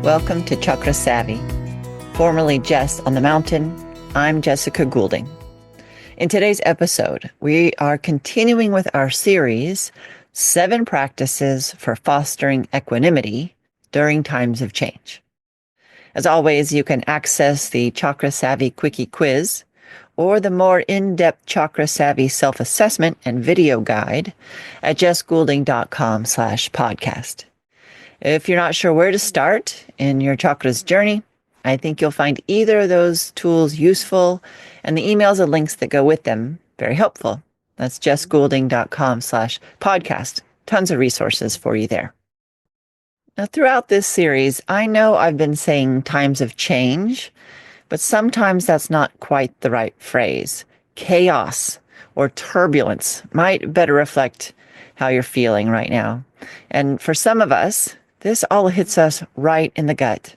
Welcome to Chakra Savvy. Formerly Jess on the Mountain, I'm Jessica Goulding. In today's episode, we are continuing with our series, 7 Practices for Fostering Equanimity During Times of Change. As always, you can access the Chakra Savvy Quickie Quiz or the more in-depth Chakra Savvy self-assessment and video guide at jessgoulding.com/podcast. If you're not sure where to start in your chakras journey, I think you'll find either of those tools useful and the emails and links that go with them very helpful. That's jessgoulding.com/podcast. Tons of resources for you there. Now, throughout this series, I know I've been saying times of change, but sometimes that's not quite the right phrase. Chaos or turbulence might better reflect how you're feeling right now. And for some of us, this all hits us right in the gut.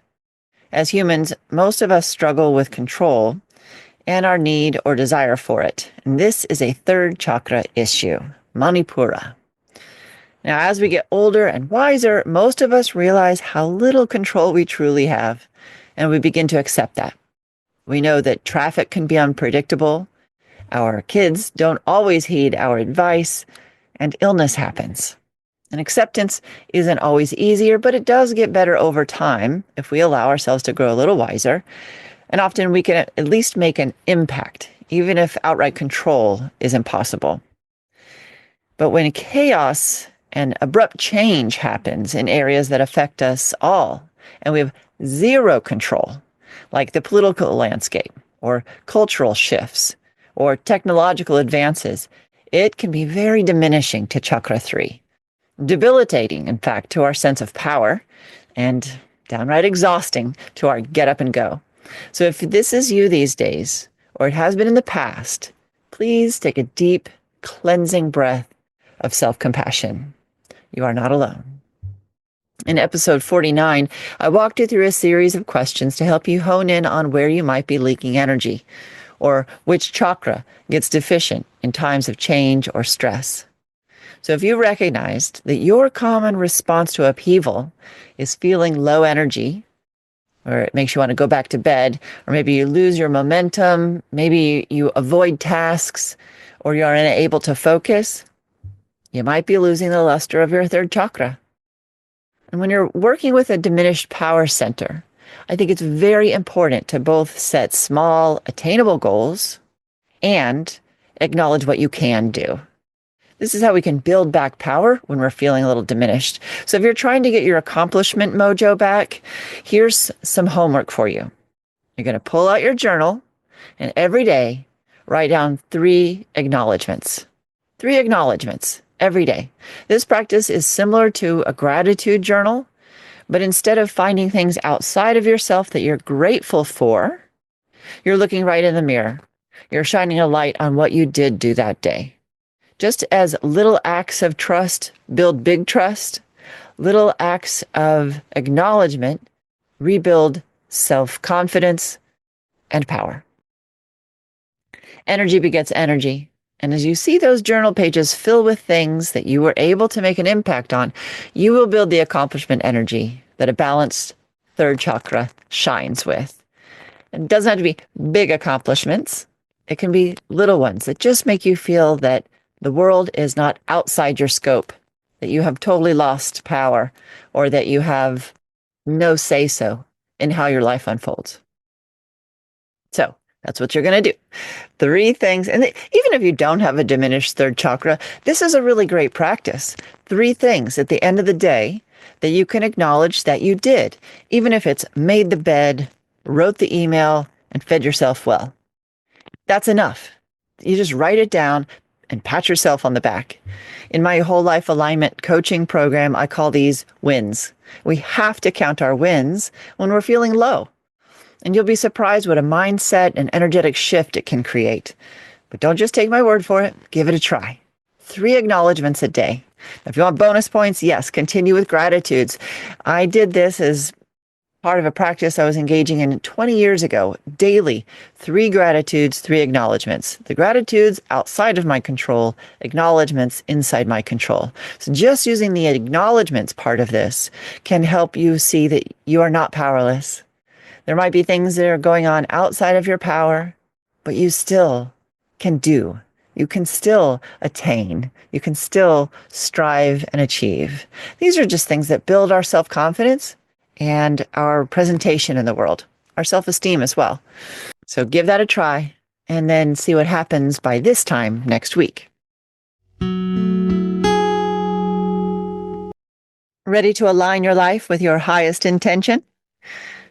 As humans, most of us struggle with control and our need or desire for it. And this is a third chakra issue, Manipura. Now, as we get older and wiser, most of us realize how little control we truly have, and we begin to accept that. We know that traffic can be unpredictable, our kids don't always heed our advice, and illness happens. And acceptance isn't always easier, but it does get better over time if we allow ourselves to grow a little wiser. And often we can at least make an impact, even if outright control is impossible. But when chaos and abrupt change happens in areas that affect us all, and we have zero control, like the political landscape, or cultural shifts, or technological advances, it can be very diminishing to Chakra 3. Debilitating, in fact, to our sense of power, and downright exhausting to our get up and go. So if this is you these days, or it has been in the past, please take a deep, cleansing breath of self-compassion. You are not alone. In episode 49, I walked you through a series of questions to help you hone in on where you might be leaking energy, or which chakra gets deficient in times of change or stress. So if you recognized that your common response to upheaval is feeling low energy, or it makes you want to go back to bed, or maybe you lose your momentum, maybe you avoid tasks, or you're unable to focus, you might be losing the luster of your third chakra. And when you're working with a diminished power center, I think it's very important to both set small, attainable goals and acknowledge what you can do. This is how we can build back power when we're feeling a little diminished. So if you're trying to get your accomplishment mojo back, here's some homework for you. You're going to pull out your journal and every day write down 3 acknowledgements. 3 acknowledgements every day. This practice is similar to a gratitude journal, but instead of finding things outside of yourself that you're grateful for, you're looking right in the mirror. You're shining a light on what you did do that day. Just as little acts of trust build big trust, little acts of acknowledgement rebuild self-confidence and power. Energy begets energy. And as you see those journal pages fill with things that you were able to make an impact on, you will build the accomplishment energy that a balanced third chakra shines with. It doesn't have to be big accomplishments. It can be little ones that just make you feel that the world is not outside your scope, that you have totally lost power, or that you have no say-so in how your life unfolds. So that's what you're going to do. 3 things, and even if you don't have a diminished third chakra, this is a really great practice. 3 things at the end of the day that you can acknowledge that you did, even if it's made the bed, wrote the email, and fed yourself well. That's enough. You just write it down and pat yourself on the back. In my whole life alignment coaching program, I call these wins. We have to count our wins when we're feeling low. And you'll be surprised what a mindset and energetic shift it can create. But don't just take my word for it. Give it a try. 3 acknowledgements a day. If you want bonus points, yes, continue with gratitudes. I did this as part of a practice I was engaging in 20 years ago, daily, 3 gratitudes, 3 acknowledgements. The gratitudes outside of my control, acknowledgements inside my control. So just using the acknowledgements part of this can help you see that you are not powerless. There might be things that are going on outside of your power, but you still can do. You can still attain. You can still strive and achieve. These are just things that build our self-confidence and our presentation in the world, our self-esteem as well. So give that a try and then see what happens by this time next week. Ready to align your life with your highest intention?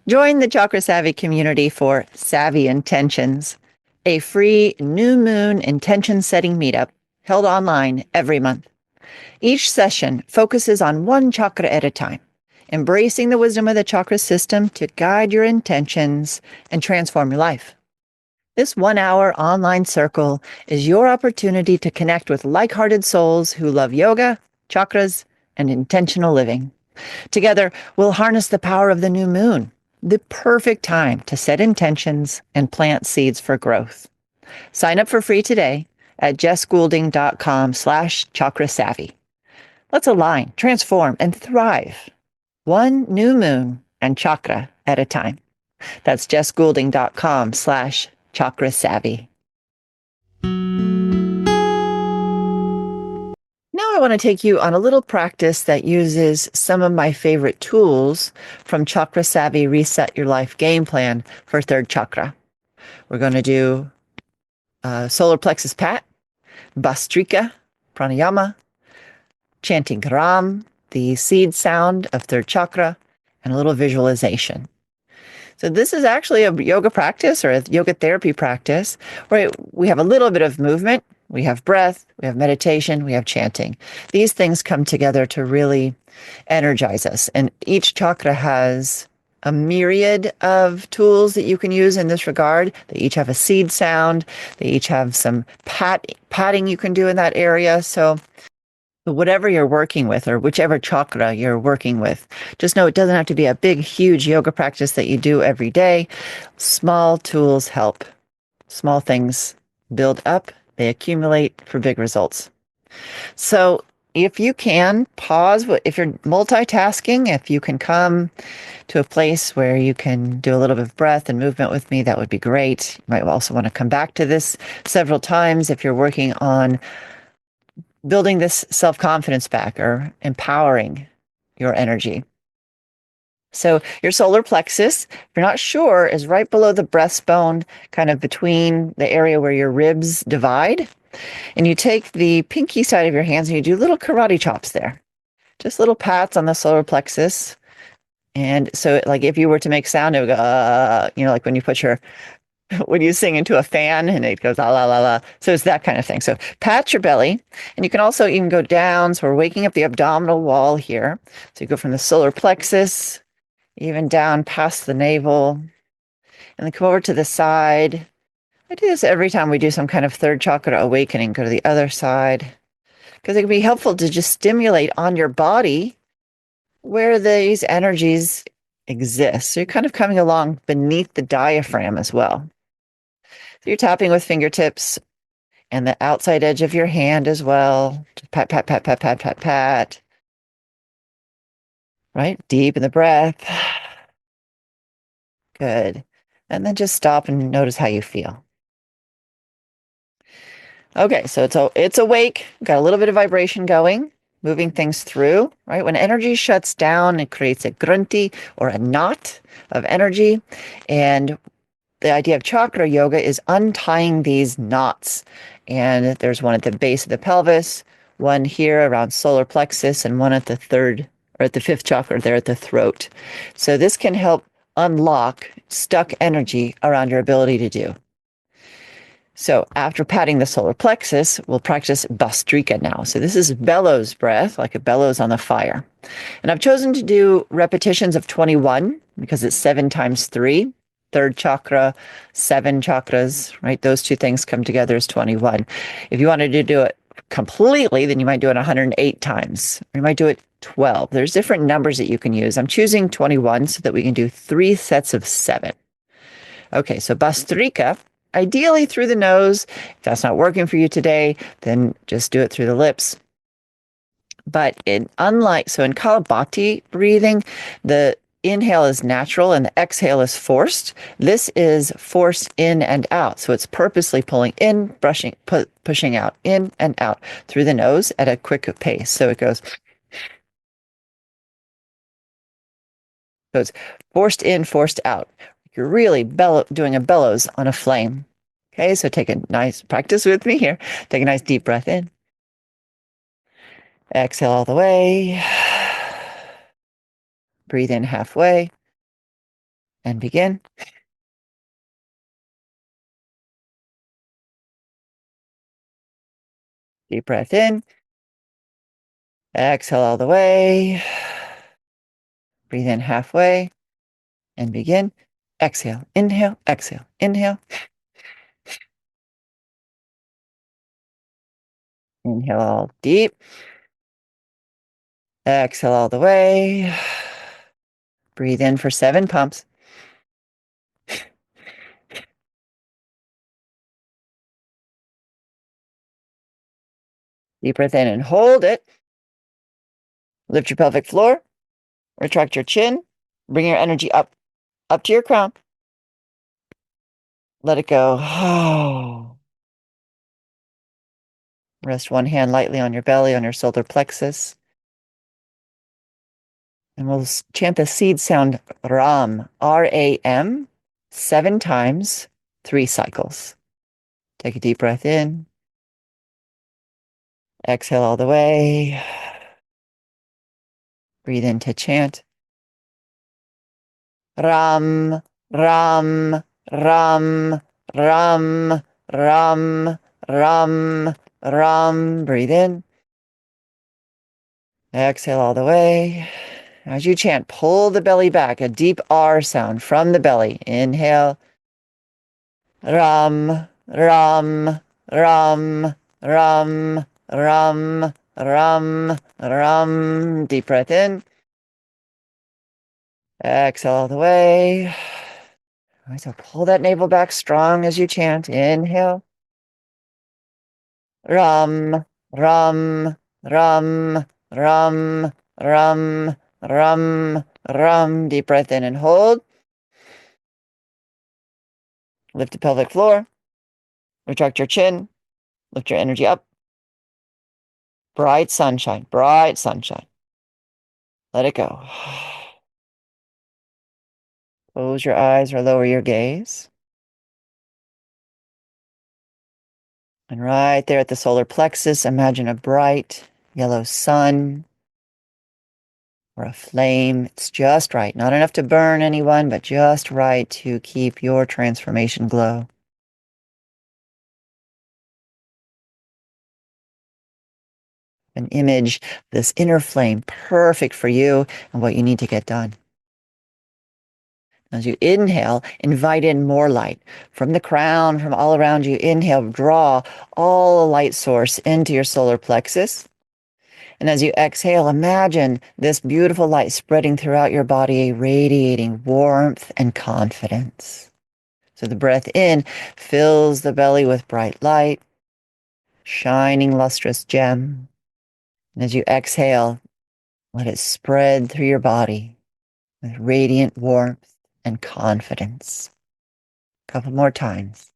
Join the Chakra Savvy community for Savvy Intentions, a free new moon intention setting meetup held online every month. Each session focuses on one chakra at a time, embracing the wisdom of the chakra system to guide your intentions and transform your life. This 1-hour online circle is your opportunity to connect with like-hearted souls who love yoga, chakras, and intentional living. Together, we'll harness the power of the new moon, the perfect time to set intentions and plant seeds for growth. Sign up for free today at jessgoulding.com/chakrasavvy. Let's align, transform, and thrive, one new moon and chakra at a time. That's jessgoulding.com/chakrasavvy. Now I want to take you on a little practice that uses some of my favorite tools from Chakra Savvy Reset Your Life game plan for third chakra. We're going to do solar plexus pat, Bhastrika, pranayama, chanting Ram, the seed sound of third chakra, and a little visualization. So this is actually a yoga practice or a yoga therapy practice where we have a little bit of movement, we have breath, we have meditation, we have chanting. These things come together to really energize us. And each chakra has a myriad of tools that you can use in this regard. They each have a seed sound. They each have some patting you can do in that area. So whatever you're working with or whichever chakra you're working with, just know it doesn't have to be a big, huge yoga practice that you do every day. Small tools help. Small things build up. They accumulate for big results. So if you can pause, if you're multitasking, if you can come to a place where you can do a little bit of breath and movement with me, that would be great. You might also want to come back to this several times if you're working on building this self-confidence back or empowering your energy. So your solar plexus, if you're not sure, is right below the breastbone, kind of between the area where your ribs divide. And you take the pinky side of your hands and you do little karate chops there. Just little pats on the solar plexus. And so like if you were to make sound, it would go, like when you put when you sing into a fan and it goes, la, la, la, la. So it's that kind of thing. So pat your belly. And you can also even go down. So we're waking up the abdominal wall here. So you go from the solar plexus, even down past the navel, and then come over to the side. I do this every time we do some kind of third chakra awakening. Go to the other side, because it can be helpful to just stimulate on your body where these energies exist. So you're kind of coming along beneath the diaphragm as well. So you're tapping with fingertips and the outside edge of your hand as well. Just pat, pat, pat, pat, pat, pat, pat. Right? Deep in the breath. Good. And then just stop and notice how you feel. Okay, so it's awake. Got a little bit of vibration going, moving things through, right? When energy shuts down, it creates a grunty or a knot of energy. And the idea of chakra yoga is untying these knots. And there's one at the base of the pelvis, one here around solar plexus, and one at the third or at the fifth chakra there at the throat. So this can help unlock stuck energy around your ability to do. So after patting the solar plexus, we'll practice Bhastrika now. So this is bellows breath, like a bellows on the fire. And I've chosen to do repetitions of 21 because it's 7 times 3. Third chakra, 7 chakras, right? Those two things come together as 21. If you wanted to do it completely, then you might do it 108 times. Or you might do it 12. There's different numbers that you can use. I'm choosing 21 so that we can do 3 sets of 7. Okay, so Bastrika, ideally through the nose. If that's not working for you today, then just do it through the lips. But in Kalabhati breathing, the inhale is natural and the exhale is forced. This is forced in and out. So it's purposely pulling in, pushing out, in and out through the nose at a quick pace. So it goes forced in, forced out. You're really doing a bellows on a flame. Okay, so take a nice practice with me here. Take a nice deep breath in. Exhale all the way. Breathe in halfway and begin. Deep breath in. Exhale all the way. Breathe in halfway and begin. Exhale, inhale, exhale, inhale. Inhale all deep. Exhale all the way. Breathe in for 7 pumps. Deep breath in and hold it. Lift your pelvic floor. Retract your chin. Bring your energy up to your crown. Let it go. Rest one hand lightly on your belly, on your solar plexus. And we'll chant the seed sound Ram, R-A-M, 7 times, 3 cycles. Take a deep breath in. Exhale all the way. Breathe in to chant. Ram, Ram, Ram, Ram, Ram, Ram, Ram. Breathe in. Exhale all the way. As you chant, pull the belly back, a deep R sound from the belly. Inhale. Ram, Ram, Ram, Ram, Ram, Ram, Ram. Deep breath in. Exhale all the way. All right, so pull that navel back strong as you chant. Inhale. Ram, Ram, Ram, Ram, Ram, Ram, Ram. Deep breath in and hold. Lift the pelvic floor. Retract your chin. Lift your energy up. Bright sunshine, bright sunshine. Let it go. Close your eyes or lower your gaze. And right there at the solar plexus, imagine a bright yellow sun or a flame. It's just right. Not enough to burn anyone, but just right to keep your transformation glow. An image, this inner flame, perfect for you and what you need to get done. As you inhale, invite in more light from the crown, from all around you. Inhale, draw all the light source into your solar plexus. And as you exhale, imagine this beautiful light spreading throughout your body, radiating warmth and confidence. So the breath in fills the belly with bright light, shining lustrous gem. And as you exhale, let it spread through your body with radiant warmth and confidence. A couple more times.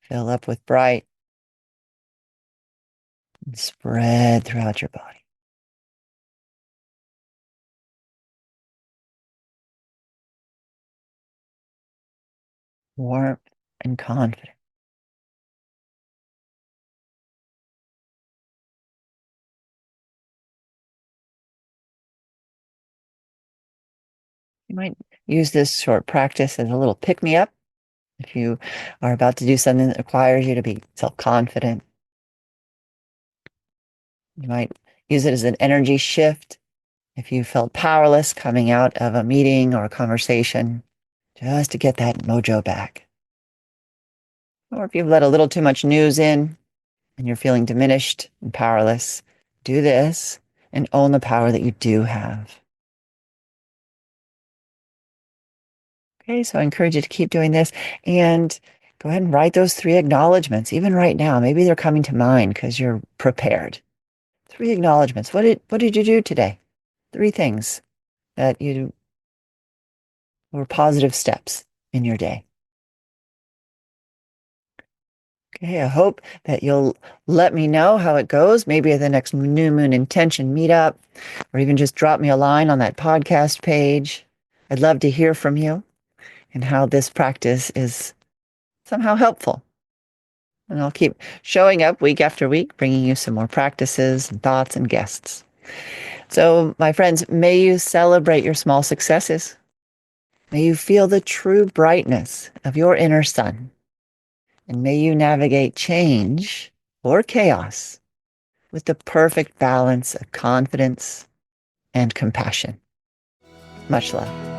Fill up with bright and spread throughout your body. Warmth and confidence. You might use this short practice as a little pick-me-up if you are about to do something that requires you to be self-confident. You might use it as an energy shift if you felt powerless coming out of a meeting or a conversation, just to get that mojo back. Or if you've let a little too much news in and you're feeling diminished and powerless, do this and own the power that you do have. Okay, so I encourage you to keep doing this and go ahead and write those 3 acknowledgments, even right now. Maybe they're coming to mind because you're prepared. 3 acknowledgments. What did you do today? 3 things that you were positive steps in your day. Okay, I hope that you'll let me know how it goes, maybe at the next New Moon Intention meetup, or even just drop me a line on that podcast page. I'd love to hear from you and how this practice is somehow helpful. And I'll keep showing up week after week, bringing you some more practices and thoughts and guests. So, my friends, may you celebrate your small successes. May you feel the true brightness of your inner sun. And may you navigate change or chaos with the perfect balance of confidence and compassion. Much love.